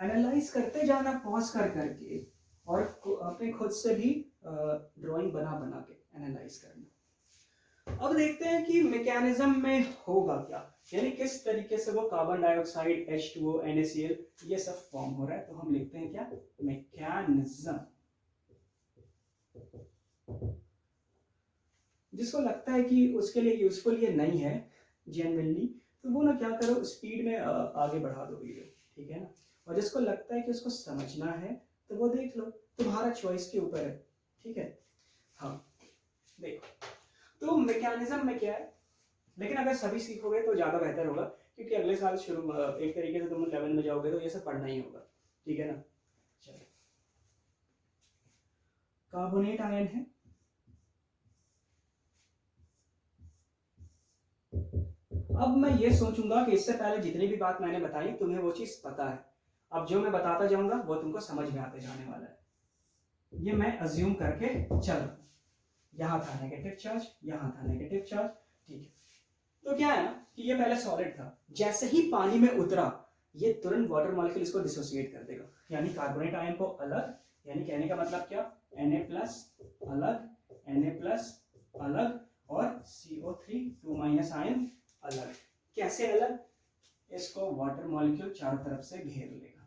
Analyse करते जाना pause कर करके, और अपने खुद से भी ड्राइंग बना बना के एनालाइज करना। अब देखते हैं कि मैकेनिज्म में होगा क्या, यानी किस तरीके से वो कार्बन डाइऑक्साइड, H2O, NaCl ये सब फॉर्म हो रहा है। तो हम लिखते हैं क्या, मैकेनिज्म। जिसको लगता है कि उसके लिए यूजफुल ये नहीं है जेन्युइनली, तो वो ना क्या करो, स्पीड में आगे बढ़ा दो वीडियो, ठीक है ना। और जिसको लगता है कि उसको समझना है तो वो देख लो, तुम्हारा चॉइस के ऊपर है, ठीक है। हाँ देखो, तो मैकेनिज्म में क्या है, लेकिन अगर सभी सीखोगे तो ज़्यादा बेहतर होगा, क्योंकि अगले साल शुरू एक तरीके से तुम 11 में जाओगे तो ये सब पढ़ना ही होगा, ठीक है ना। चलो, कार्बोनेट आयन है, अब मैं ये सोचूंगा कि इससे पहले जितनी भी बात मैंने बताई तुम्हें वो चीज पता है। अब जो मैं बताता जाऊंगा वो तुमको समझ में आते जाने वाला है। ये मैं अज्यूम करके चल, यहां था नेगेटिव चार्ज, यहां था नेगेटिव चार्ज, ठीक है। तो क्या है ना कि ये पहले सॉलिड था, जैसे ही पानी में उतरा ये तुरंत वाटर मॉलिक्यूल इसको डिसोसिएट कर देगा, यानी कार्बोनेट आयन को अलग, यानी कहने का मतलब क्या, Na+ अलग, Na+ अलग, और CO3 2- आयन अलग। कैसे अलग, इसको वाटर मॉलिक्यूल चारों तरफ से घेर लेगा,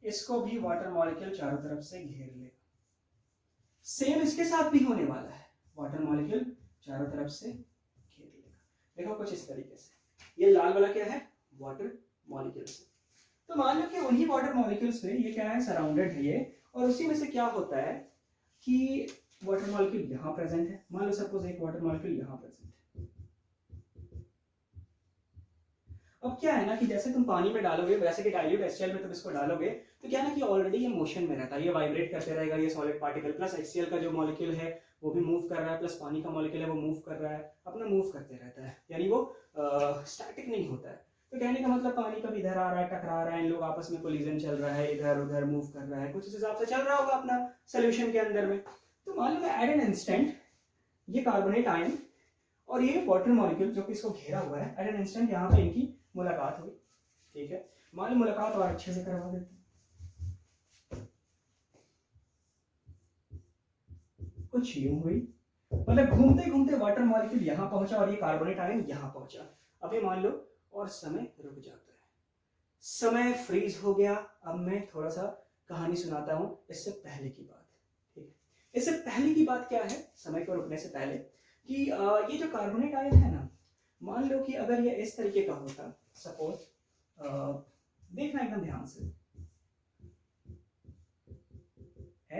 इसको भी वाटर मॉलिक्यूल चारों तरफ से घेर लेगा। सेम इसके साथ भी होने वाला है, वाटर मॉलिक्यूल चारों तरफ से घेर लेगा। देखो कुछ इस तरीके से, ये लाल वाला क्या है, वाटर मॉलिक्यूल से। तो मान लो कि उन्हीं वाटर मॉलिक्यूल से ये क्या है, सराउंडेड है ये, और उसी में से क्या होता है कि वाटर मॉलिक्यूल यहाँ प्रेजेंट है। मान लो सपोज एक वाटर मॉलिक्यूल यहाँ प्रेजेंट है। अब क्या है ना कि जैसे तुम पानी में डालोगे, वैसे कि डाइल्यूट HCl में तुम इसको डालोगे, तो क्या है ना कि ऑलरेडी ये मोशन में रहता है, ये वाइब्रेट करते रहेगा, ये सॉलिड पार्टिकल, प्लस HCl का जो मॉलिक्यूल है वो भी मूव कर रहा है, प्लस पानी का मॉलिक्यूल है वो मूव कर रहा है, अपना मूव करते रहता है, यानी वो स्टैटिक नहीं होता है। तो कहने का मतलब पानी कभी इधर आ रहा है, टकरा रहा है, इन लोग आपस में कोलिजन चल रहा है, इधर उधर मूव कर रहा है, कुछ इस हिसाब से चल रहा होगा अपना सोल्यूशन के अंदर में। तो मान लो एट एन इंस्टेंट ये कार्बोनेट आयन और ये वाटर मॉलिक्यूल जो कि इसको घेरा हुआ है, एट एन इंस्टेंट यहाँ पे इनकी मुलाकात हुई, ठीक है। मान लो मुलाकात और अच्छे से करवा देते, कुछ यूं हुई, मतलब घूमते घूमते वाटर मॉलिक्यूल यहां पहुंचा और ये कार्बोनेट आयन यहां पहुंचा। अभी मान लो और समय रुक जाता है, समय फ्रीज हो गया। अब मैं थोड़ा सा कहानी सुनाता हूं इससे पहले की बात, ठीक है। इससे पहले की बात क्या है, समय को रुकने से पहले, कि ये जो कार्बोनेट आयन है ना, मान लो कि अगर ये इस तरीके का होता, सपोज देखना एकदम ध्यान से,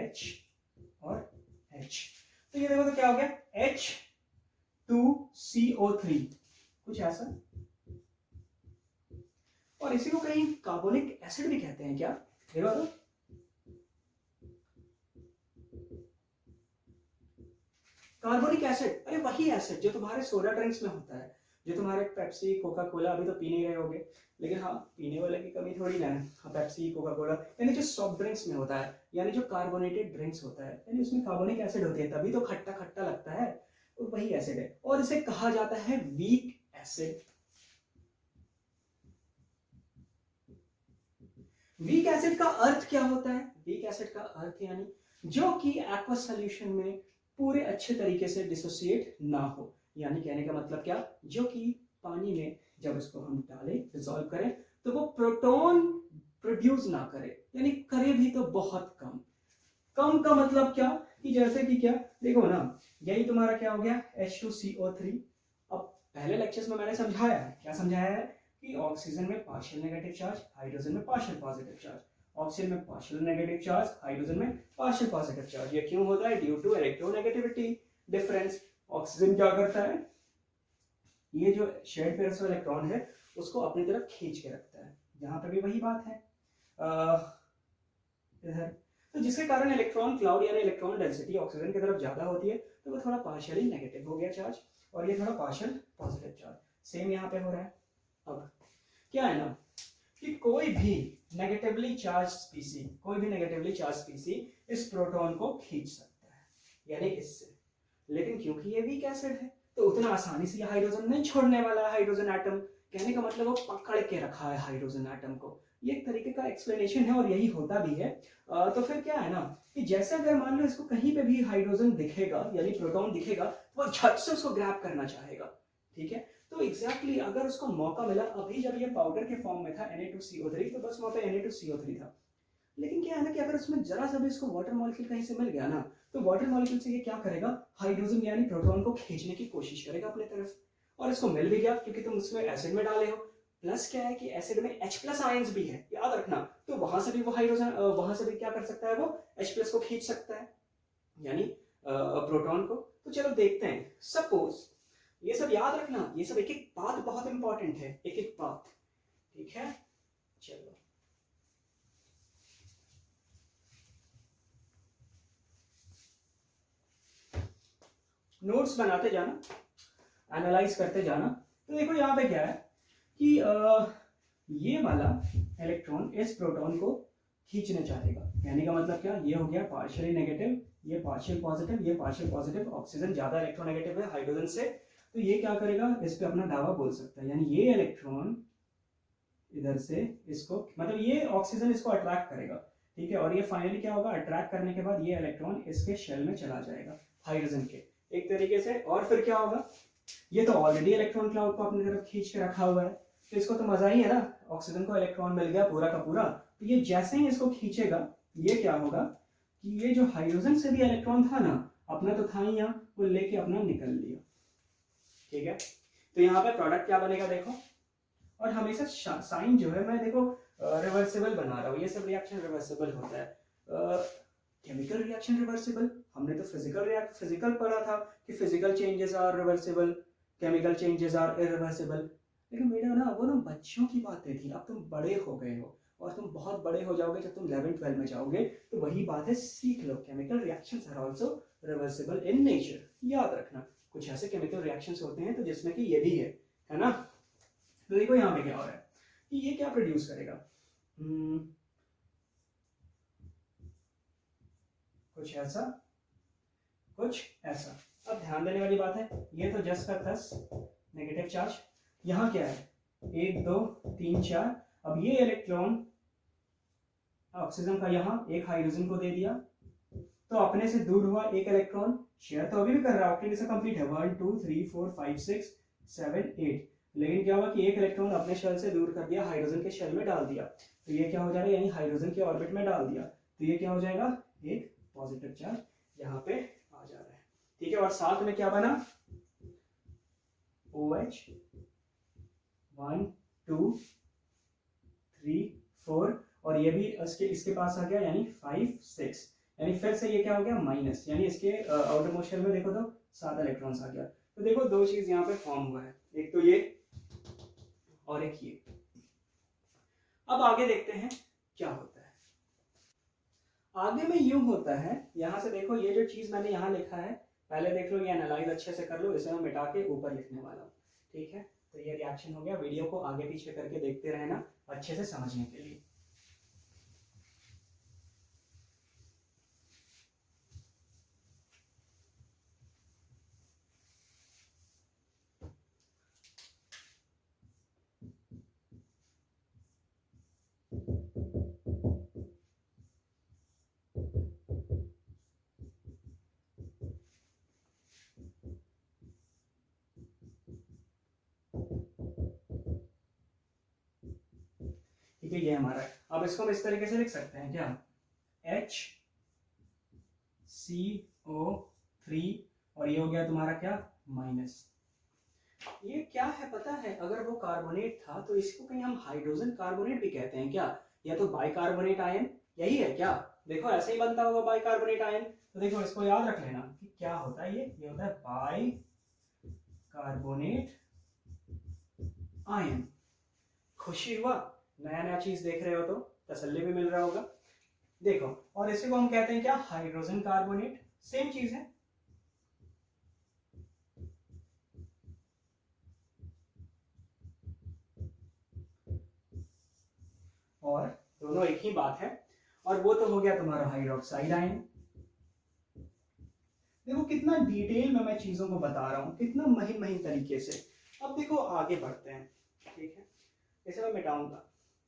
H और H, तो ये देखो तो क्या हो गया, H2CO3, कुछ ऐसा। और इसी को कहीं कार्बोनिक एसिड भी कहते हैं क्या, देखो तो, कार्बोनिक एसिड, अरे वही एसिड जो तुम्हारे सोडा ड्रिंक्स में होता है, जो तुम्हारे पेप्सी कोका कोला, अभी तो पी नहीं रहे होगे, लेकिन हाँ पीने वाले की कमी थोड़ी ना है, हाँ पेप्सी कोका कोला, यानी जो सॉफ्ट ड्रिंक्स में होता है, यानी जो कार्बोनेटेड ड्रिंक्स होता है, यानी उसमें कार्बोनिक एसिड होती है, तभी तो खट्टा खट्टा लगता है, तो वही एसिड है, और इसे कहा जाता है वीक एसिड। वीक एसिड का अर्थ क्या होता है, वीक एसिड का अर्थ यानी जो कि एक्वा सॉल्यूशन में पूरे अच्छे तरीके से डिसोसिएट ना हो, यानी कहने का मतलब क्या, जो कि पानी में जब इसको हम डालें, डिसॉल्व करें, तो वो प्रोटॉन प्रोड्यूस ना करे, यानी करे भी तो बहुत कम। कम का मतलब क्या, कि जैसे कि क्या, देखो ना, यही तुम्हारा क्या हो गया, H2CO3। अब पहले लेक्चर्स में मैंने समझाया है, क्या समझाया है, कि ऑक्सीजन में पार्शियल नेगेटिव चार्ज, हाइड्रोजन में पार्शियल पॉजिटिव चार्ज, ऑक्सीजन में पार्शियल नेगेटिव चार्ज, हाइड्रोजन में पार्शियल पॉजिटिव चार्ज। ये क्यों होता है, due to electronegativity difference. Oxygen क्या करता है, ये जो शेयर्ड पेयर्स वाला इलेक्ट्रॉन है उसको अपनी तरफ खींच के रखता है, यहाँ पे भी वही बात है इधर। तो जिसके कारण इलेक्ट्रॉन क्लाउड यानी इलेक्ट्रॉन डेंसिटी ऑक्सीजन की तरफ ज्यादा होती है, तो वो थोड़ा पार्शियली नेगेटिव हो गया चार्ज, और ये थोड़ा पार्शियल पॉजिटिव चार्ज, सेम यहाँ पे हो रहा है। अब क्या है ना कि कोई भी नेगेटिवली चार्ज स्पीसी, कोई भी नेगेटिवली चार्ज स्पीसी इस प्रोटॉन को खींच सकता है, यानी इससे, लेकिन क्योंकि ये वीक एसिड है तो उतना आसानी से हाइड्रोजन नहीं छोड़ने वाला, हाइड्रोजन एटम कहने का मतलब वो पकड़ के रखा है हाइड्रोजन एटम को। ये एक तरीके का एक्सप्लेनेशन है और यही होता भी है। तो फिर क्या है ना कि जैसे अगर मान लो इसको कहीं पे भी हाइड्रोजन दिखेगा यानी प्रोटॉन दिखेगा तो वो झट से उसको ग्रैब करना चाहेगा, ठीक है। तो एग्जैक्टली अगर उसको मौका मिला, अभी जब ये पाउडर के फॉर्म में था Na2CO3 तो बस वहाँ पे Na2CO3 था, लेकिन क्या है ना कि अगर उसमें जरा सा भी इसको वाटर मॉलिक्यूल कहीं से मिल गया ना तो वाटर मॉलिक्यूल से ये क्या करेगा, हाइड्रोजन यानी प्रोटॉन को खींचने की कोशिश करेगा अपनी तरफ, और इसको मिल भी गया क्योंकि तुम उसमें एसिड में डाले हो। प्लस क्या है कि एसिड में H+ आयंस भी है, याद रखना, तो वहां से भी वो हाइड्रोजन वहां से भी क्या कर सकता है, वो H+ को खींच सकता है यानी प्रोटॉन को। तो चलो देखते हैं, सपोज ये सब याद रखना, ये सब एक एक बात बहुत इंपॉर्टेंट है, एक एक बात, ठीक है। चलो नोट्स बनाते जाना, एनालाइज करते जाना। तो देखो यहाँ पे क्या है कि ये वाला इलेक्ट्रॉन इस प्रोटॉन को खींचना चाहेगा, कहने का मतलब क्या, ये हो गया पार्शियली नेगेटिव, ये पार्शियल पॉजिटिव, ये पार्शियल पॉजिटिव, ऑक्सीजन ज्यादा इलेक्ट्रोनेगेटिव है हाइड्रोजन से, तो ये क्या करेगा, इस पे अपना दावा बोल सकता है, यानी ये इलेक्ट्रॉन इधर से इसको, मतलब ये ऑक्सीजन इसको अट्रैक्ट करेगा, ठीक है, और ये फाइनली क्या होगा, अट्रैक्ट करने के बाद ये इलेक्ट्रॉन इसके शेल में चला जाएगा हाइड्रोजन के एक तरीके से। और फिर क्या होगा, ये तो ऑलरेडी इलेक्ट्रॉन क्लाउड को अपनी तरफ खींच के रखा हुआ है, तो इसको तो मजा ही है ना, ऑक्सीजन को इलेक्ट्रॉन मिल गया पूरा का पूरा, तो ये जैसे ही इसको खींचेगा ये क्या होगा कि ये जो हाइड्रोजन से भी इलेक्ट्रॉन था ना, अपना तो था ही यहाँ, वो लेके अपना निकल लिया, ठीक है। तो यहाँ पे प्रोडक्ट क्या बनेगा देखो, और हमेशा साइन जो है मैं देखो रिवर्सिबल बना रहा हूँ, ये सब रिएक्शन रिवर्सिबल होता है। केमिकल रिएक्शन रिवर्सिबल, हमने तो फिजिकल पढ़ा था कि physical changes are reversible, chemical changes are irreversible, लेकिन बेटा ना वो ना बच्चों की बातें थी, अब तुम बड़े हो गए हो और तुम बहुत बड़े हो जाओगे जब तुम 11th-12 में जाओगे, तो वही बात है सीख लो, chemical reactions are also reversible in nature, याद रखना। कुछ ऐसे केमिकल रिएक्शंस होते हैं तो जिसमें कि ये भी है ना। तो देखो यहाँ पे क्या हो रहा है कि ये क्या प्रोड्यूस करेगा, कुछ ऐसा कुछ ऐसा। अब ध्यान देने वाली बात है, ये तो जस्ट का 10 नेगेटिव चार्ज, यहाँ क्या है 1 2 3 4, अब ये इलेक्ट्रॉन ऑक्सीजन का यहाँ एक हाइड्रोजन को दे दिया, तो अपने से दूर हुआ एक इलेक्ट्रॉन, शेयर तो अभी भी कर रहा है, ऑक्टेट कंप्लीट है 1 2 3 4 5 6 7 8, लेकिन क्या हुआ कि एक इलेक्ट्रॉन अपने शेल से दूर कर दिया, हाइड्रोजन के शेल में डाल दिया, तो ये क्या हो जाएगा, यानी हाइड्रोजन के ऑर्बिट में डाल दिया, तो ये क्या हो जाएगा, एक पॉजिटिव चार्ज यहाँ पे आ जा रहा है, ठीक है। और साथ में क्या बना, OH 1 2 3 4, और ये भी इसके पास आ गया यानी 5 6, यानी फिर से ये क्या हो गया माइनस, यानी इसके आउटर मोस्ट शेल में देखो तो 7 इलेक्ट्रॉन्स आ गया। तो देखो दो चीज यहाँ पे फॉर्म हुआ है, एक तो ये और एक ये। अब आगे देखते हैं क्या होता है, आगे में यूं होता है, यहां से देखो ये जो चीज मैंने यहाँ लिखा है, पहले देख लो, ये एनालाइज अच्छे से कर लो, इसे मैं मिटा के ऊपर लिखने वाला हूँ, ठीक है। तो ये रिएक्शन हो गया, वीडियो को आगे पीछे करके देखते रहना अच्छे से समझने के लिए। ठीक है, ये हमारा है। अब इसको हम इस तरीके से लिख सकते हैं क्या, HCO3, और ये हो गया तुम्हारा क्या माइनस। ये क्या है पता है, अगर वो कार्बोनेट था तो इसको कहीं हम हाइड्रोजन कार्बोनेट भी कहते हैं क्या, या तो बाइकार्बोनेट आयन, यही है क्या, देखो ऐसे ही बनता होगा बाइकार्बोनेट आयन। तो देखो इसको याद रख लेना कि क्या होता है, ये होता है बाइकार्बोनेट आयन। खुशी हुआ, नया नया चीज देख रहे हो तो तसल्ली भी मिल रहा होगा। देखो, और इसी को हम कहते हैं क्या, हाइड्रोजन कार्बोनेट, सेम चीज है। और दोनों एक ही बात है, और वो तो हो गया तुम्हारा हाइड्रोक्साइड आयन। देखो कितना डिटेल में मैं चीजों को बता रहा हूं, कितना महीन महीन तरीके से। अब देखो आगे बढ़ते हैं, ठीक है, इसे मैं मिटाऊंगा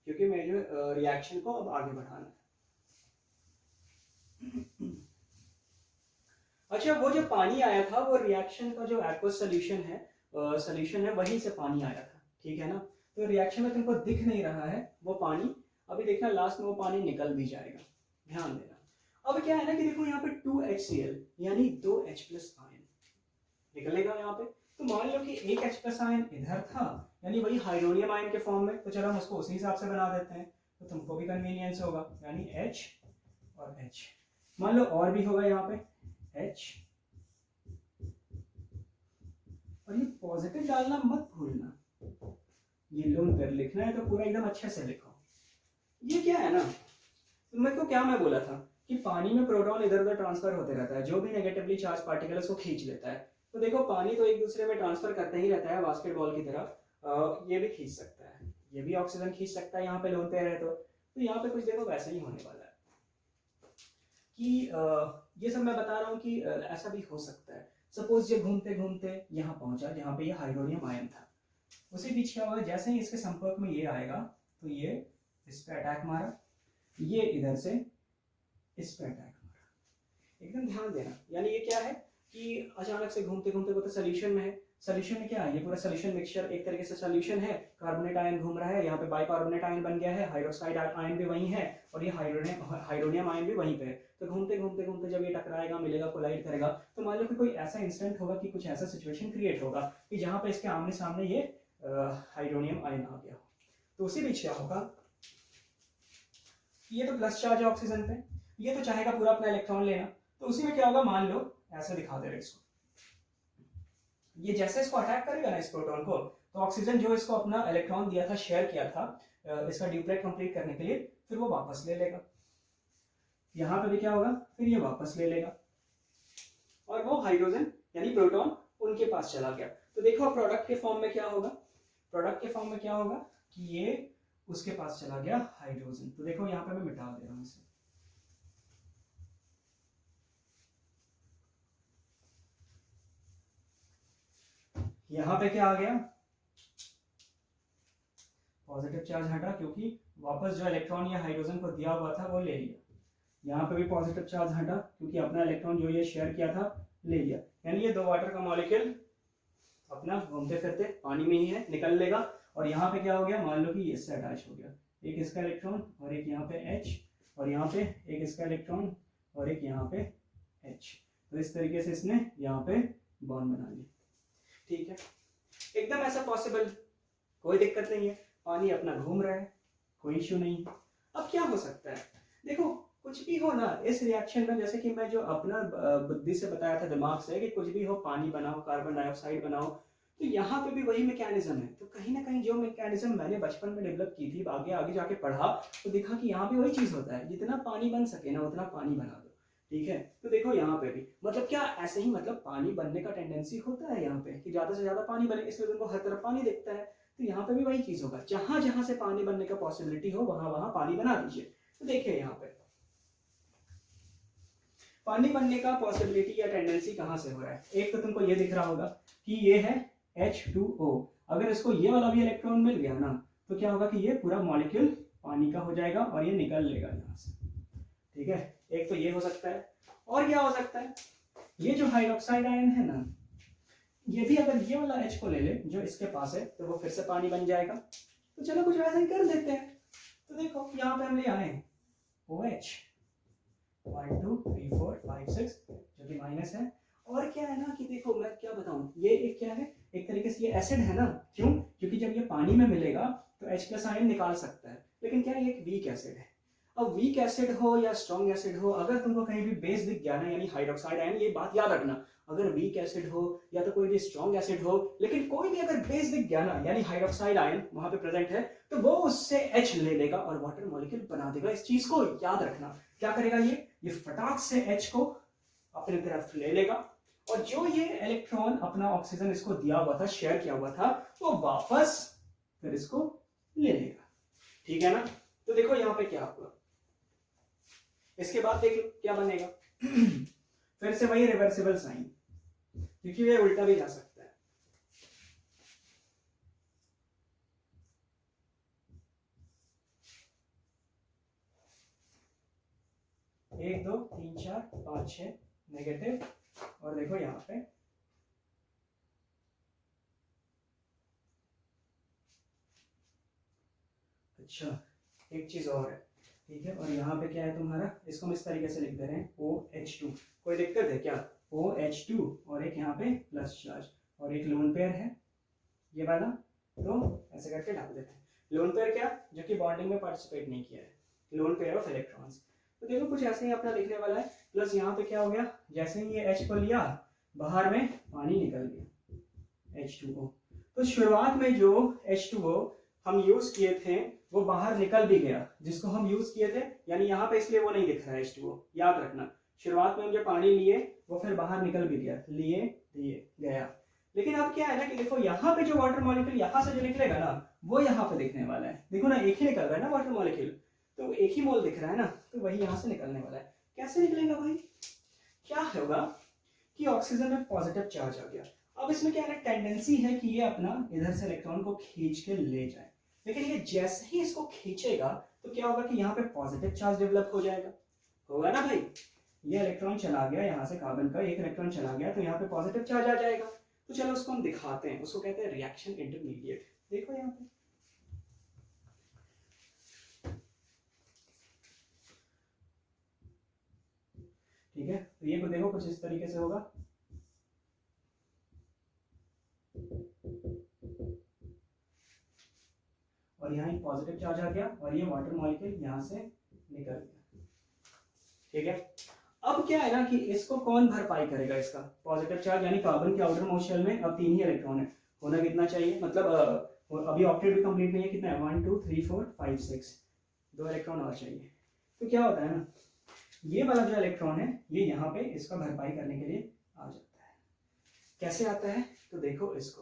क्योंकि मेरे रिएक्शन को अब आगे बढ़ाना है। अच्छा, वो जो पानी आया था वो रिएक्शन का जो एक्वस सोल्यूशन है वहीं से पानी आया था, ठीक है ना। तो रिएक्शन में तुमको दिख नहीं रहा है वो पानी, अभी देखना लास्ट में वो पानी निकल भी जाएगा, ध्यान देना। अब क्या है ना कि देखो यहाँ पे 2HCl यानी 2H+ आयन निकलेगा यहाँ पे। तो मान लो कि एक H+ आयन इधर था यानी वही हाइड्रोनियम आयन के फॉर्म में, तो चलो हम उसको उसी हिसाब से बना देते हैं तो तुमको भी कन्वीनियंस होगा, यानी H और H। मान लो और भी होगा यहाँ पे H, और ये पॉजिटिव डालना मत भूलना, ये लोन पर लिखना है तो पूरा एकदम अच्छे से लिखो। ये क्या है ना, तो मेरे को क्या मैं बोला था कि पानी में प्रोटॉन इधर उधर ट्रांसफर होते रहता है, जो भी नेगेटिवली चार्ज पार्टिकल उसको खींच लेता है। तो देखो पानी तो एक दूसरे में ट्रांसफर करते ही रहता है बास्केटबॉल की तरह, ये भी खींच सकता है, ये भी ऑक्सीजन खींच सकता है यहाँ पे लोन पे रहे तो यहाँ पे कुछ देखो वैसा ही होने वाला है कि ये सब मैं बता रहा हूँ कि ऐसा भी हो सकता है। सपोज ये घूमते घूमते यहाँ पहुंचा जहाँ पे ये हाइड्रोनियम आयन था, उसी बीच क्या होगा, जैसे ही इसके संपर्क में ये आएगा तो ये इस पे अटैक मारा, ये इधर से इस पे अटैक मारा। एकदम ध्यान देना, यानी ये क्या है कि अचानक से घूमते घूमते वो तो सोल्यूशन में है, सोल्यूशन में क्या है, ये पूरा सोल्यूशन मिक्सचर एक तरीके से सोल्यूशन है, कार्बोनेट आयन घूम रहा है, यहाँ पे बाइकार्बोनेट आयन बन गया है, हाइड्रोक्साइड आयन भी वहीं है और ये हाइड्रोनियम आयन भी वहीं पे है। तो घूमते घूमते घूमते जब ये टकराएगा, मिलेगा, कोलाइड करेगा, तो मान लो कि कोई ऐसा इंस्टेंट होगा कि कुछ ऐसा सिचुएशन क्रिएट होगा कि जहाँ पे इसके आमने सामने ये हाइड्रोनियम आयन आ गया, तो उसी बीच क्या होगा, ये तो प्लस चार्ज है ऑक्सीजन पे, ये तो चाहेगा पूरा अपना इलेक्ट्रॉन लेना, तो उसी में क्या होगा, मान लो ऐसे दिखा दे रहे इसको, ये जैसे इसको अटैक करेगा ना इस प्रोटॉन को, तो ऑक्सीजन जो इसको अपना इलेक्ट्रॉन दिया था, शेयर किया था इसका ड्यूप्लेट कंप्लीट करने के लिए, फिर वो वापस ले लेगा। यहाँ पे भी क्या होगा, फिर ये वापस ले लेगा और वो हाइड्रोजन यानी प्रोटॉन उनके पास चला गया। तो देखो प्रोडक्ट के फॉर्म में क्या होगा, प्रोडक्ट के फॉर्म में क्या होगा कि ये उसके पास चला गया हाइड्रोजन। तो देखो यहाँ पे मैं मिटा दे रहा हूँ इसे, यहाँ पे क्या आ गया, पॉजिटिव चार्ज हटा क्योंकि वापस जो इलेक्ट्रॉन या हाइड्रोजन को दिया हुआ था वो ले लिया, यहाँ पे भी पॉजिटिव चार्ज हटा क्योंकि अपना इलेक्ट्रॉन जो ये शेयर किया था ले लिया, यानी ये दो वाटर का मॉलिक्यूल अपना घूमते फिरते पानी में ही है, निकल लेगा। और यहाँ पे क्या हो गया, मान लो कि इससे अटैच हो गया, एक इसका इलेक्ट्रॉन और एक यहाँ पे H, और यहाँ पे एक इसका इलेक्ट्रॉन और एक यहाँ पे H, तो इस तरीके से इसने यहाँ पे बॉन्ड बना लिया, ठीक है, एकदम ऐसा पॉसिबल, कोई दिक्कत नहीं है, पानी अपना घूम रहा है, कोई इश्यू नहीं। अब क्या हो सकता है, देखो कुछ भी हो ना इस रिएक्शन में, जैसे कि मैं जो अपना बुद्धि से बताया था, दिमाग से, कि कुछ भी हो, पानी बनाओ, कार्बन डाइऑक्साइड बनाओ, तो यहाँ पे भी वही मैकेनिज्म है। तो कहीं ना कहीं जो मैकेनिज्म मैंने बचपन में डेवलप की थी, आगे आगे जाके पढ़ा तो देखा कि यहाँ पे वही चीज होता है, जितना पानी बन सके ना उतना पानी बना दो, ठीक है। तो देखो यहाँ पे भी मतलब क्या, ऐसे ही मतलब पानी बनने का टेंडेंसी होता है यहाँ पे कि ज्यादा से ज्यादा पानी बने, इसलिए तुमको हर तरफ पानी दिखता है। तो यहाँ पे भी वही चीज होगा, जहां जहां से पानी बनने का पॉसिबिलिटी हो वहां वहां पानी बना दीजिए। तो देखिए यहाँ पे पानी बनने का पॉसिबिलिटी या टेंडेंसी कहां से हो रहा है, एक तो तुमको ये दिख रहा होगा कि ये है H2O, अगर इसको ये वाला भी इलेक्ट्रॉन मिल गया ना तो क्या होगा कि ये पूरा मॉलिक्यूल पानी का हो जाएगा और ये निकल लेगा यहाँ से, ठीक है। एक तो ये हो सकता है, और क्या हो सकता है, ये जो हाइड्रोक्साइड आयन है ना, ये भी अगर ये वाला H को ले ले जो इसके पास है तो वो फिर से पानी बन जाएगा। तो चलो कुछ वैसा ही कर देते हैं। तो देखो यहाँ पे हम ले आए OH 1 2 3 4 5 6 जो कि माइनस है, और क्या है ना कि देखो मैं क्या बताऊं, ये एक क्या है, एक तरीके से ये एसिड है ना, क्यों, क्योंकि जब ये पानी में मिलेगा तो H+ आयन निकाल सकता है, लेकिन क्या ये एक वीक एसिड है। अब वीक एसिड हो या स्ट्रॉन्ग एसिड हो, अगर तुमको कहीं भी बेस दिख गया ना यानी हाइड्रोक्साइड आयन, ये बात याद रखना, अगर वीक एसिड हो या तो कोई भी स्ट्रॉन्ग एसिड हो, लेकिन कोई भी अगर बेस दिख गया ना यानी हाइड्रोक्साइड आयन वहां पे प्रेजेंट है, तो वो उससे H ले लेगा और वाटर मॉलिक्यूल बना देगा। इस चीज को याद रखना, क्या करेगा ये फटाक से H को अपनी तरफ ले लेगा, और जो ये इलेक्ट्रॉन अपना ऑक्सीजन इसको दिया हुआ था, शेयर किया हुआ था, वो वापस फिर इसको ले लेगा, ठीक है ना। तो देखो यहाँ पे क्या हुआ, इसके बाद देख लो क्या बनेगा फिर से वही रिवर्सिबल साइन, क्योंकि ये उल्टा भी जा सकता है। 1 2 3 4 5 6 नेगेटिव, और देखो यहाँ पे अच्छा एक चीज और है, ठीक है। और यहाँ पे क्या है तुम्हारा, इसको हम इस तरीके से लिख दे रहे हैं OH2। कोई दिक्कत है क्या? OH2 और एक यहाँ पे प्लस चार्ज और एक लोन पेयर है ये वाला, तो ऐसे करके डाल देते हैं। लोन पेयर क्या, जो कि बॉन्डिंग में पार्टिसिपेट नहीं किया है, लोन पेयर ऑफ इलेक्ट्रॉन्स। तो देखो कुछ ऐसे ही अपना लिखने वाला है। प्लस यहाँ पे क्या हो गया, जैसे ही ये H को लिया बाहर में पानी निकल गया H2O। तो शुरुआत में जो H2O हम यूज किए थे वो बाहर निकल भी गया, जिसको हम यूज किए थे, यानी यहाँ पे इसलिए वो नहीं दिख रहा है H2O, याद रखना। शुरुआत में हम जो पानी लिए वो फिर बाहर निकल भी गया, लिए दिए गया। लेकिन अब क्या है ना कि देखो यहाँ पे जो वाटर मॉलिक्यूल यहाँ से जो निकलेगा ना वो यहाँ पे दिखने वाला है। देखो ना एक ही निकल रहा है ना वाटर मॉलिक्यूल, तो एक ही मोल दिख रहा है ना, तो वही यहाँ से निकलने वाला है। कैसे निकलेगा भाई? क्या होगा कि ऑक्सीजन में पॉजिटिव चार्ज आ गया। अब इसमें क्या है ना, टेंडेंसी है कि ये अपना इधर से इलेक्ट्रॉन को खींच के ले जाए, लेकिन ये जैसे ही इसको खींचेगा तो क्या होगा कि यहाँ पे पॉजिटिव चार्ज डेवलप हो जाएगा, होगा ना भाई। ये इलेक्ट्रॉन चला गया यहाँ से, कार्बन का एक इलेक्ट्रॉन चला गया तो यहाँ पे पॉजिटिव चार्ज आ जाएगा। तो चलो उसको हम दिखाते हैं, उसको कहते हैं रिएक्शन इंटरमीडिएट। देखो यहाँ पे ठीक है, तो ये को देखो कुछ इस तरीके से होगा। और यहाँ एक पॉजिटिव चार्ज आ गया और ये वाटर मॉलिक्यूल यहाँ से निकल गया, ठीक है। अब क्या है ना कि इसको कौन भरपाई करेगा, इसका पॉजिटिव चार्ज, यानी कार्बन के आउटर मोस्ट शेल में अब 3 ही इलेक्ट्रॉन है, होना कितना चाहिए, मतलब अभी ऑक्टेट भी कंप्लीट नहीं है, कितना है 1 2 3 4 5 6, 2 इलेक्ट्रॉन और चाहिए। तो क्या होता है ना, ये वाला जो इलेक्ट्रॉन है ये यहाँ पे इसका भरपाई करने के लिए आ जाता है। कैसे आता है तो देखो इसको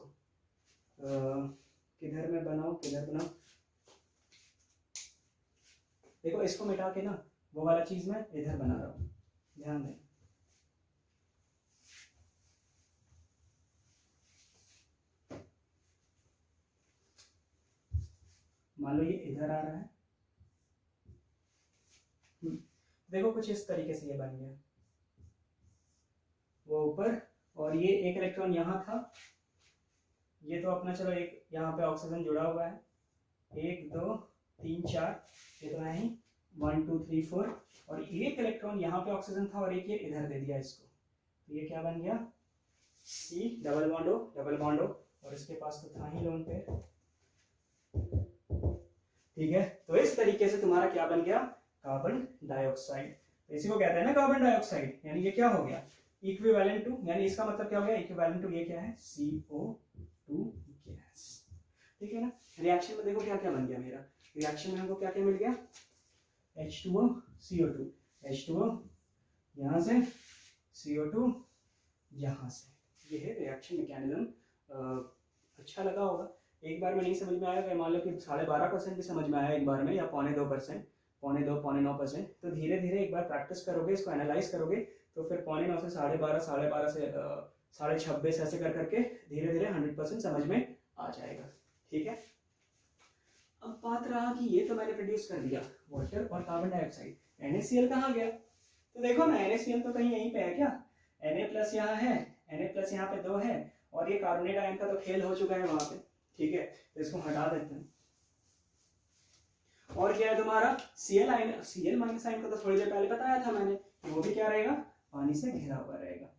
किधर में बनाओ, किधर बनाओ, देखो इसको मिटा के ना वो वाला चीज मैं इधर बना रहा हूँ, ध्यान दें। मान लो ये इधर आ रहा है, देखो कुछ इस तरीके से ये बन गया, वो ऊपर, और ये एक इलेक्ट्रॉन यहाँ था, ये तो अपना चलो एक यहाँ पे ऑक्सीजन जुड़ा हुआ है, 1 2 3 4, ये तो है ही 1 2 3 4, और एक इलेक्ट्रॉन यहाँ पे ऑक्सीजन था और एक ये इधर दे दिया इसको, तो ये क्या बन गया C double bond O double bond O, और इसके पास तो था ही लोन पे, ठीक है। तो इस तरीके से तुम्हारा क्या बन गया, कार्बन डाइऑक्साइड। इसी को कहते हैं ना कार्बन डाइऑक्साइड, यानी ये क्या हो गया इक्विवेलेंट टू, यानी इसका मतलब क्या हो गया इक्विवेलेंट टू, ये क्या है CO2 गैस, ठीक है ना। रिएक्शन में देखो क्या क्या बन गया मेरा, रिएक्शन में हमको क्या क्या मिल गया, H2O CO2, H2O यहाँ से, CO2 यहाँ से, ये है रिएक्शन मैकेनिज्म। अच्छा लगा होगा, एक बार में नहीं समझ में आया, मान लो कि 12.5% भी समझ में आया एक बार में, या 0.2%, 0.2 0.9%, तो धीरे धीरे एक बार प्रैक्टिस करोगे, इसको एनालाइज करोगे, तो फिर 0.9 से 12.5, 12.5 से 26.5 ऐसे कर करके धीरे धीरे 100% समझ में आ जाएगा, ठीक है। अब बात रहा कि ये तो मैंने प्रोड्यूस कर दिया वाटर और कार्बन डाइऑक्साइड, NaCl कहाँ गया, तो देखो ना NaCl तो कहीं यहीं पे है क्या, Na+ यहाँ है, Na+ यहाँ पे 2 है, और ये कार्बोनेट आयन का तो खेल हो चुका है वहां पे, ठीक है। तो इसको हटा देते हैं, और क्या है तुम्हारा Cl आयन, Cl- आयन को तो थोड़ी देर पहले बताया था मैंने, वो भी क्या रहेगा, पानी से घिरा हुआ रहेगा।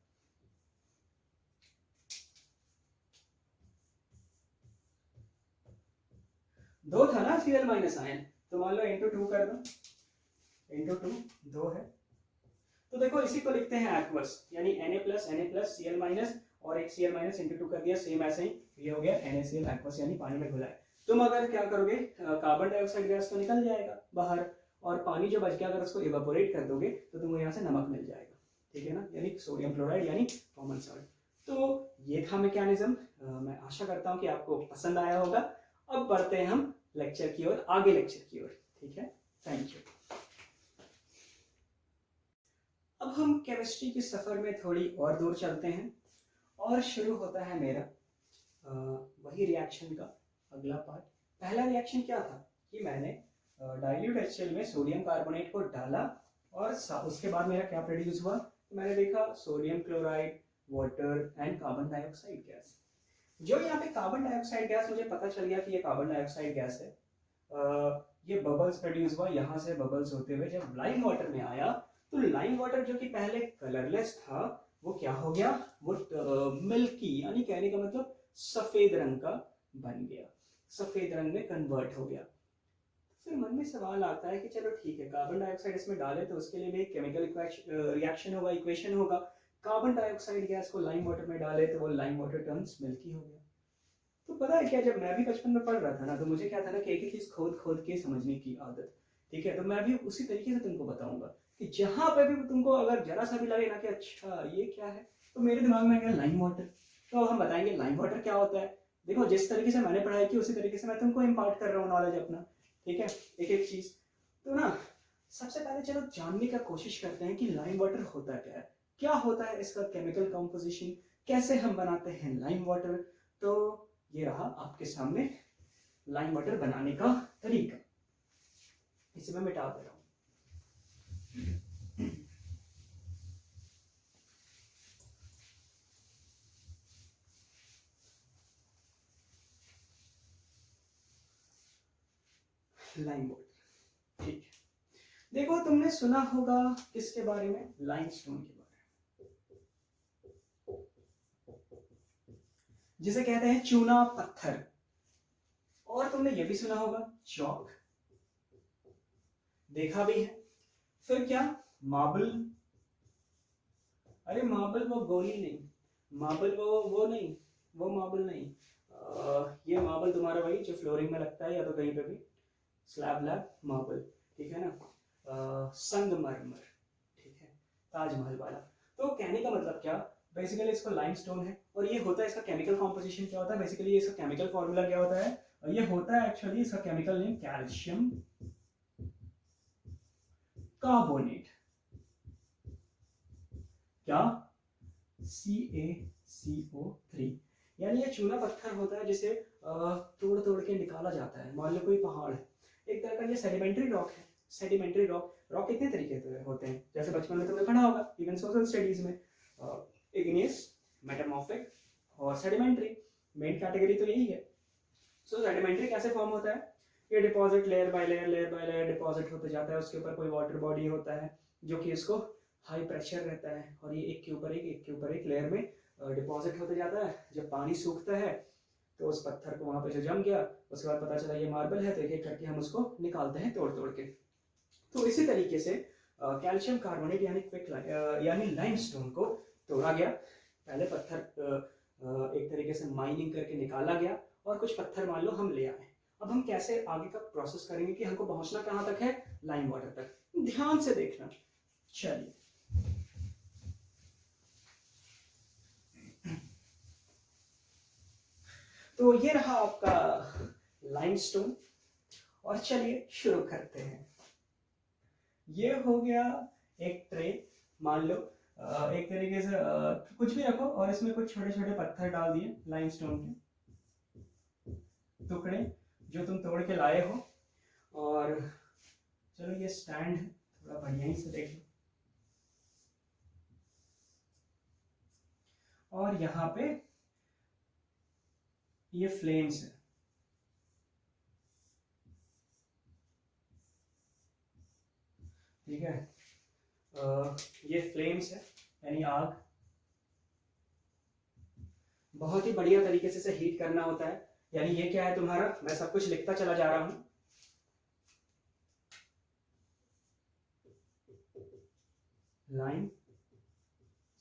दो था ना Cl- आयन, तो मान लो इंटू 2 कर दो, इंटू 2 2 है, तो देखो इसी को लिखते हैं एक्वस, यानी Na+, Cl- और एक Cl- इंटू 2 कर दिया, सेम ऐसे ही ये हो गया NaCl एक्वस, यानी पानी में घुला है। तुम अगर क्या करोगे, कार्बन डाइऑक्साइड गैस तो निकल जाएगा बाहर, और पानी जो बच गया अगर उसको इवेपोरेट कर दोगे तो तुमको यहाँ से नमक मिल जाएगा, ठीक है ना, यानी सोडियम क्लोराइड, यानी कॉमन सॉल्ट। तो ये था मैकेनिज्म, मैं आशा करता हूँ कि आपको पसंद आया होगा। अब बढ़ते हैं हम लेक्चर की ओर, आगे लेक्चर की ओर, ठीक है, थैंक यू। अब हम केमिस्ट्री के सफर में थोड़ी और दूर चलते हैं, और शुरू होता है मेरा वही रिएक्शन का अगला पार्ट। पहला रिएक्शन क्या था कि मैंने डाइल्यूट HCl में सोडियम कार्बोनेट को डाला और उसके बाद मेरा क्या प्रोड्यूस हुआ, तो मैंने देखा sodium chloride, water and carbon dioxide gas. जो यहाँ पे कार्बन डाइऑक्साइड गैस, मुझे पता चल गया कि ये कार्बन डाइऑक्साइड गैस है। ये बबल्स प्रोड्यूस हुआ, यहाँ से बबल्स होते हुए जब लाइम वाटर में आया, तो लाइम वाटर जो कि पहले कलरलेस था वो क्या हो गया, वो मिल्की, यानी कहने का मतलब सफेद रंग का बन गया, सफेद रंग में कन्वर्ट हो गया। फिर मन में सवाल आता है कि चलो ठीक है, कार्बन डाइऑक्साइड इसमें डाले तो उसके लिए भी एक केमिकल रिएक्शन होगा, इक्वेशन होगा। कार्बन डाइऑक्साइड गैस को लाइम वाटर में डाले तो वो लाइम वाटर टर्न्स मिल्की हो गया। तो पता है क्या, जब मैं भी बचपन में पढ़ रहा था ना, तो मुझे क्या था ना कि एक ही चीज खोद खोद के समझने की आदत, ठीक है। तो मैं भी उसी तरीके से तुमको बताऊंगा कि जहां पे भी तुमको अगर जरा सा भी लगे ना कि अच्छा ये क्या है, तो मेरे दिमाग में क्या, लाइम वाटर। तो अब हम बताएंगे लाइम वाटर क्या होता है। देखो जिस तरीके से मैंने पढ़ाई की उसी तरीके से मैं तुमको इम्पार्ट कर रहा हूँ नॉलेज अपना, ठीक है, एक एक चीज। तो ना सबसे पहले चलो जानने का कोशिश करते हैं कि लाइम वाटर होता क्या है, क्या होता है इसका केमिकल कॉम्पोजिशन, कैसे हम बनाते हैं लाइम वाटर। तो ये रहा आपके सामने लाइम वाटर बनाने का तरीका, इसे मैं मिटा दे रहा हूं। लाइम वाटर, ठीक है। देखो तुमने सुना होगा किसके बारे में, लाइमस्टोन के बारे में, जिसे कहते हैं चूना पत्थर। और तुमने ये भी सुना होगा चौक, देखा भी है। फिर क्या, मार्बल, अरे मार्बल वो गोली नहीं, मार्बल वो नहीं, वो मार्बल नहीं, ये मार्बल तुम्हारा वही जो फ्लोरिंग में लगता है या तो कहीं पे भी, स्लैब लैब मार्बल, ठीक है ना। संगमरमर, ठीक है, ताजमहल वाला। तो कहने का मतलब क्या, बेसिकली इसको लाइमस्टोन है। और ये होता है, इसका केमिकल कॉम्पोजिशन क्या होता है, बेसिकली इसका केमिकल फॉर्मूला क्या होता है, ये होता है एक्चुअली इसका केमिकल नेम कैल्शियम कार्बोनेट, क्या, CaCO3। यानी ये चूना पत्थर होता है जिसे तोड़ तोड़ के निकाला जाता है। मान लो कोई पहाड़ है, एक तरह का ये सेडिमेंट्री रॉक है। सेडिमेंट्री रॉक, रॉक कितने तरीके के होते हैं, जैसे बचपन में तुमने पढ़ा होगा इवन सोशल स्टडीज में, इग्नियस, मेटामॉर्फिक और सेडिमेंट्री। मेन कैटेगरी तो यही है। सो सेडिमेंट्री कैसे फॉर्म होता है, ये deposit layer by layer, layer by layer deposit होते जाता है, उसके ऊपर कोई वाटर बॉडी होता है जो कि इसको हाई प्रेशर रहता है, और ये एक के ऊपर एक के ऊपर एक लेयर में डिपॉजिट होते जाता है। जब पानी सूखता है तो उस पत्थर को वहां पे जो जम गया, उसके बाद पता चला ये मार्बल है, तो एक एक करके हम उसको निकालते हैं तोड़ तोड़ के। तो इसी तरीके से कैल्शियम कार्बोनेट यानी क्विक यानी लाइमस्टोन को तोड़ा गया। पहले पत्थर एक तरीके से माइनिंग करके निकाला गया, और कुछ पत्थर मान लो हम ले आए। अब हम कैसे आगे का प्रोसेस करेंगे कि हमको पहुंचना कहां तक है, लाइम वाटर तक, ध्यान से देखना। चलिए, तो ये रहा आपका लाइमस्टोन। और चलिए शुरू करते हैं। ये हो गया एक ट्रे, मान लो एक तरीके से कुछ भी रखो और इसमें कुछ छोटे छोटे पत्थर डाल दिए, लाइमस्टोन के टुकड़े जो तुम तोड़ के लाए हो। और चलो ये स्टैंड है, थोड़ा बढ़िया ही से देख लो। और यहाँ पे ये फ्लेम्स है, ठीक है। ये फ्लेम्स है यानी आग। बहुत ही बढ़िया तरीके से हीट करना होता है। यानी ये क्या है तुम्हारा, मैं सब कुछ लिखता चला जा रहा हूं। लाइम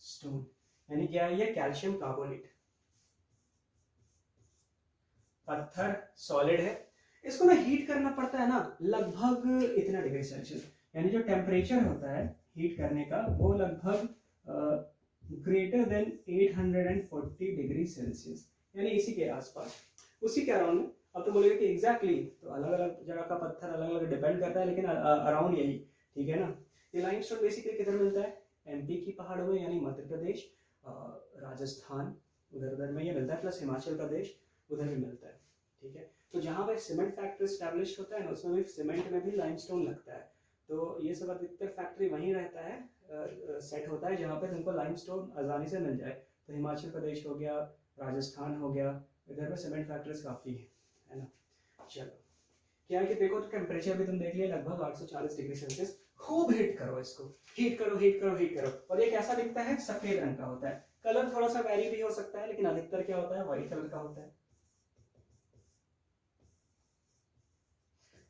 स्टोन यानी क्या है, ये कैल्शियम कार्बोनेट, पत्थर सॉलिड है। इसको ना हीट करना पड़ता है ना लगभग इतना डिग्री सेल्सियस, यानी जो टेम्परेचर होता है हीट करने का वो लगभग ग्रेटर देन 840 डिग्री सेल्सियस, यानी इसी के आसपास, उसी के अराउंड में। अब तो बोलेगा कि एग्जैक्टली तो अलग अलग जगह का पत्थर अलग अलग डिपेंड करता है, लेकिन अराउंड यही, ठीक है ना। ये लाइमस्टोन बेसिकली किधर मिलता है, MP की पहाड़ों में, यानी मध्य प्रदेश, राजस्थान, उधर उधर में ये मिलता है, प्लस हिमाचल प्रदेश उधर भी मिलता है, ठीक है। तो जहाँ पे सीमेंट फैक्ट्री स्टैब्लिश होता है ना, उसमें भी सीमेंट में भी लाइमस्टोन लगता है। तो ये सब अधिकतर फैक्ट्री वहीं रहता है, सेट होता है जहाँ पे तुमको लाइमस्टोन आसानी से मिल जाए। तो हिमाचल प्रदेश हो गया, राजस्थान हो गया, इधर में सीमेंट फैक्ट्रीज काफ़ी है ना। चलो क्या है कि देखो तो टेम्परेचर भी तुम देख लिया लगभग 840 डिग्री सेल्सियस। खूब हीट करो इसको, हीट करो हीट करो हीट करो। और ये कैसा दिखता है? सफेद रंग का होता है। कलर थोड़ा सा वेरी भी हो सकता है, लेकिन अधिकतर क्या होता है? व्हाइट कलर का होता है।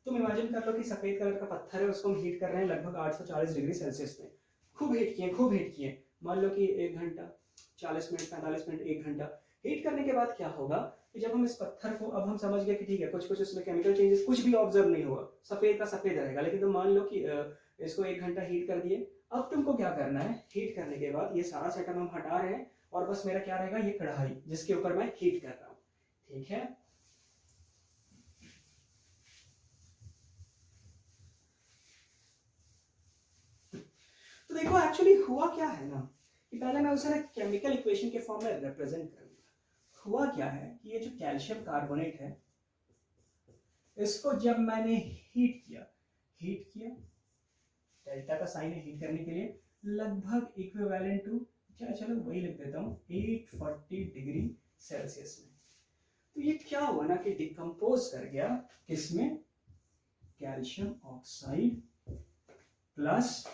तुम इमेजिन कर लो कि सफेद कलर का पत्थर है, उसको हम हीट कर रहे हैं लगभग 840 डिग्री सेल्सियस में। खूब हीट किए, खूब हीट किए। मान लो कि 1 घंटा, 40 मिनट, 45 मिनट, 1 घंटा हीट करने के बाद क्या होगा कि जब हम इस पत्थर को, अब हम समझ गए कि ठीक है कुछ कुछ इसमें केमिकल चेंजेस कुछ भी ऑब्जर्व नहीं होगा, सफेद का सफेद रहेगा। लेकिन तुम मान लो कि इसको 1 घंटा हीट कर दिए। अब तुमको क्या करना है? हीट करने के बाद ये सारा सेटअप हम हटा रहे हैं और बस मेरा क्या रहेगा? ये कढ़ाई जिसके ऊपर मैं हीट कर रहा हूँ। ठीक है, तो देखो एक्चुअली हुआ क्या है ना कि पहले मैं उसे केमिकल इक्वेशन के फॉर्म में रिप्रेजेंट करूंगा। हुआ क्या है कि ये जो कैल्शियम कार्बोनेट है, इसको जब मैंने हीट किया, डेल्टा का साइन है हीट करने के लिए, लगभग इक्विवेलेंट टू, चलो वही लिख देता हूँ, 840 डिग्री सेल्सियस में। तो ये क्या हुआ ना कि डिकम्पोज कर गया किसमें? कैल्शियम ऑक्साइड प्लस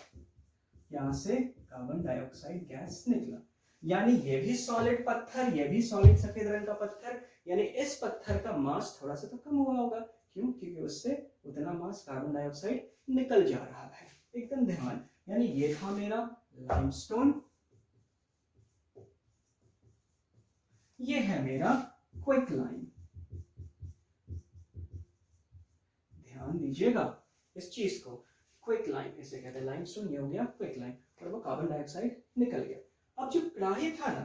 यहां से कार्बन डाइऑक्साइड गैस निकला। यानी ये भी सॉलिड पत्थर, ये भी सॉलिड सफेद रंग का पत्थर, यानी इस पत्थर का मास थोड़ा सा तो कम हुआ होगा। क्यों? क्योंकि उससे उतना मास कार्बन डाइऑक्साइड निकल जा रहा है। एकदम ध्यान, यानी ये था मेरा लाइमस्टोन, ये है मेरा क्विक लाइम। ध्यान दीजिएगा इस चीज को, क्विक लाइम इसे कहते हैं। लाइमस्टोन ये हो गया क्विक लाइम, और वो कार्बन डाइऑक्साइड निकल गया। अब जो कढ़ाई था ना,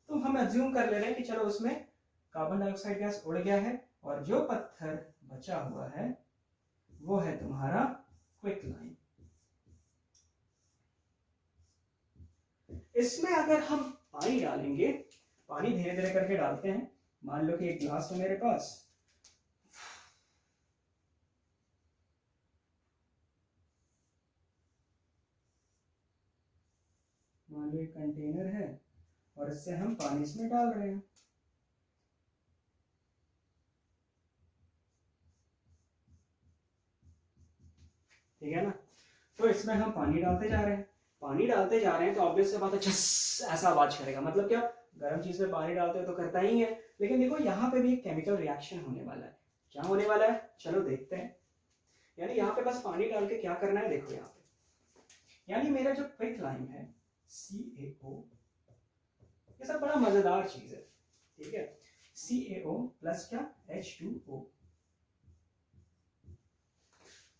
तो हम अज्यूम कर ले रहे हैं कि चलो उसमें कार्बन डाइऑक्साइड गैस उड़ गया है, और जो पत्थर बचा हुआ है वो है तुम्हारा क्विक लाइम। इसमें अगर हम पानी डालेंगे, पानी धीरे धीरे करके डालते हैं। मान लो कि एक गिलास है मेरे पास, मान लो एक कंटेनर है और इससे हम पानी इसमें डाल रहे हैं। ठीक है ना, तो इसमें हम पानी डालते जा रहे हैं, पानी डालते जा रहे हैं, तो ऑब्वियस से बात है झस ऐसा आवाज करेगा। मतलब क्या? गर्म चीज में पानी डालते हो तो करता ही है। लेकिन देखो यहाँ पे भी एक केमिकल रिएक्शन होने वाला है। क्या होने वाला है? चलो देखते हैं। यानी यहाँ पे बस पानी डाल के क्या करना है, देखो यहाँ पे, यानी मेरा जो क्विक लाइम है CaO, ये सब बड़ा मजेदार चीज है। ठीक है, CaO प्लस क्या? H2O।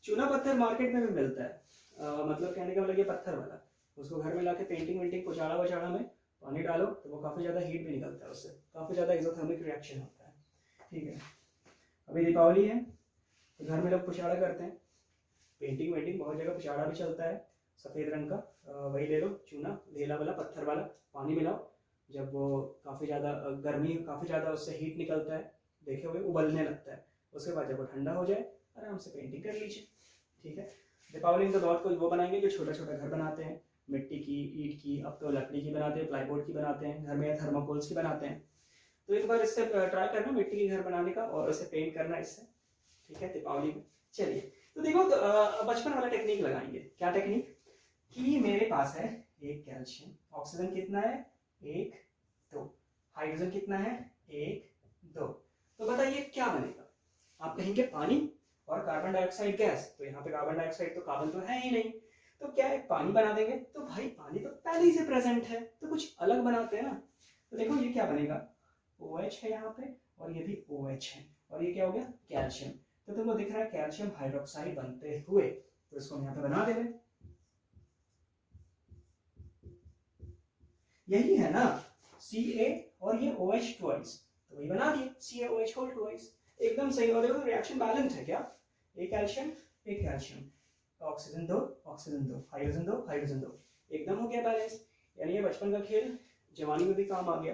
चूना पत्थर मार्केट में भी मिलता है, मतलब कहने का मतलब ये पत्थर वाला, उसको घर में लाके पेंटिंग वेंटिंग कुचाड़ा वचाड़ा में पानी डालो तो वो काफ़ी ज़्यादा हीट भी निकलता है, उससे काफ़ी ज़्यादा एक्सोथर्मिक रिएक्शन होता है। ठीक है, अभी दीपावली है तो घर में लोग कुचाड़ा करते हैं, पेंटिंग वेंटिंग बहुत जगह कुचाड़ा भी चलता है सफ़ेद रंग का, वही ले लो चूना, ढेला वाला पत्थर वाला, पानी मिलाओ, जब वो काफ़ी ज़्यादा गर्मी, काफ़ी ज़्यादा उससे हीट निकलता है, देखे हुए उबलने लगता है, उसके बाद जब वो ठंडा हो जाए आराम से पेंटिंग कर लीजिए। ठीक है, दीपावली में तो बहुत कुछ वो बनाएंगे जो छोटा छोटा घर बनाते हैं, मिट्टी की, ईंट की, अब तो लकड़ी की बनाते हैं, प्लाईवुड की बनाते हैं घर में, या थर्माकोल्स की बनाते हैं। तो एक बार इससे ट्राई करना मिट्टी के घर बनाने का और उसे पेंट करना इससे। ठीक है, दीपावली में। चलिए, तो देखो तो, बचपन वाला टेक्निक लगाएंगे। क्या टेक्निक? कि मेरे पास है एक कैल्शियम, ऑक्सीजन कितना है? 1 2, हाइड्रोजन कितना है? 1 2। तो बताइए क्या बनेगा? आप कहेंगे पानी और कार्बन डाइऑक्साइड गैस, तो यहाँ पे कार्बन डाइऑक्साइड तो कार्बन तो है ही नहीं, तो क्या है? पानी बना देंगे। तो भाई पानी तो पहले ही से प्रेजेंट है, तो कुछ अलग बनाते हैं ना। तो देखो ये क्या बनेगा? OH है यहाँ पे, और ये भी OH है, और ये क्या हो गया? कैल्शियम। तो तुमको दिख रहा है कैल्शियम हाइड्रोक्साइड बनते हुए, तो इसको हम यहाँ पे बना दे रहे, यही है ना Ca, और ये OH ट्वाइस, तो वही बना दिए CaOH होल ट्वाइस। एकदम सही। और देखो रिएक्शन बैलेंस है क्या? एक कैल्शियम, एक कैल्शियम, ऑक्सीजन दो, ऑक्सीजन दो, हाइड्रोजन दो, हाइड्रोजन दो, एकदम हो गया बैलेंस। यानी ये बचपन का खेल जवानी में भी काम आ गया।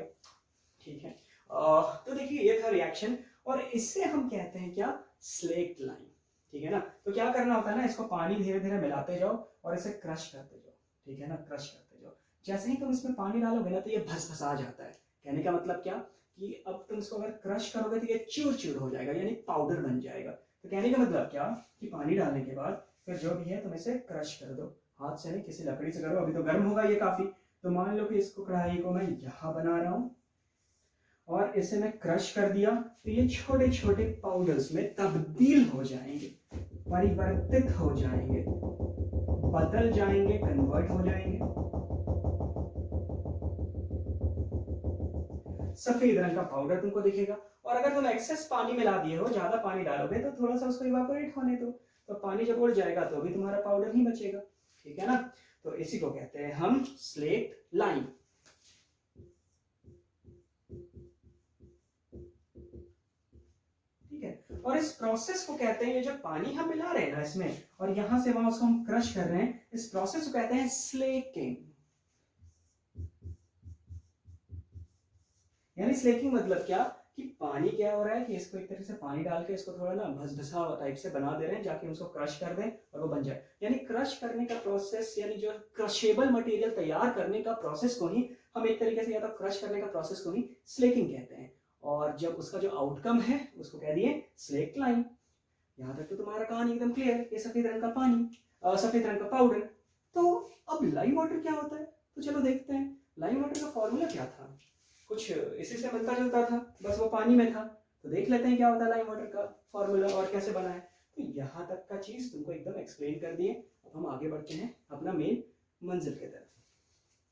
ठीक है, तो देखिए ये था रिएक्शन, और इससे हम कहते हैं क्या? Select line. ठीक है ना। तो क्या करना होता है ना, इसको पानी धीरे धीरे मिलाते जाओ और इसे क्रश करते जाओ, ठीक है ना, क्रश करते जाओ। जैसे ही तुम इसमें पानी डालोगे ना तो ये भसभसा जाता है। कहने का मतलब क्या कि अब तुम इसको अगर क्रश करोगे तो ये चूर चूर हो जाएगा, यानी पाउडर बन जाएगा। तो कहने का मतलब क्या कि पानी डालने के बाद फिर जो भी है तुम इसे क्रश कर दो, हाथ से नहीं किसी लकड़ी से करो। अभी तो गर्म होगा ये काफी। तो मान लो कि इसको कढ़ाई को मैं यहाँ बना रहा हूँ और इसे मैं क्रश कर दिया, तो ये छोटे छोटे पाउडर्स में तब्दील हो जाएंगे, परिवर्तित हो जाएंगे, बदल जाएंगे, कन्वर्ट हो जाएंगे। सफेद रंग का पाउडर तुमको दिखेगा। और अगर तुम एक्सेस पानी मिला दिए हो, ज्यादा पानी डालोगे तो थोड़ा सा उसको इवापोरेट होने दो, तो पानी जब उड़ जाएगा तो भी तुम्हारा पाउडर ही बचेगा, ठीक है ना। तो इसी को कहते हैं हम स्लेट लाइम। ठीक है, और इस प्रोसेस को कहते हैं, ये जो पानी हम मिला रहे हैं ना इसमें और यहां से वहां उसको हम क्रश कर रहे हैं, इस प्रोसेस को कहते हैं स्लेकिंग। यानी स्लेकिंग मतलब क्या कि पानी क्या हो रहा है कि इसको एक तरह से पानी डाल के इसको थोड़ा ना भसभसा टाइप से बना दे रहे हैं, जाके उसको क्रश कर दें और वो बन जाए। यानी क्रश करने का प्रोसेस, यानी जो क्रशेबल मटेरियल तैयार करने का प्रोसेस को ही हम एक तरीके से, या तो क्रश करने का प्रोसेस को ही स्लेकिंग कहते हैं। और जब उसका जो आउटकम है उसको कह दिए स्लेक लाइम। यहाँ तक तो तुम्हारा कहानी एकदम क्लियर। ये सफेद रंग का पानी, सफेद रंग का पाउडर। तो अब लाइम वाटर क्या होता है, तो चलो देखते हैं। लाइम वाटर का फॉर्मूला क्या था, कुछ इसी से मिलता जुलता था, बस वो पानी में था। तो देख लेते हैं क्या होता है लाइम वाटर का फॉर्मूला और कैसे बना है। तो यहाँ तक का चीज तुमको एकदम एक्सप्लेन कर दिए। अब हम आगे बढ़ते हैं अपना मेन मंजिल की तरफ।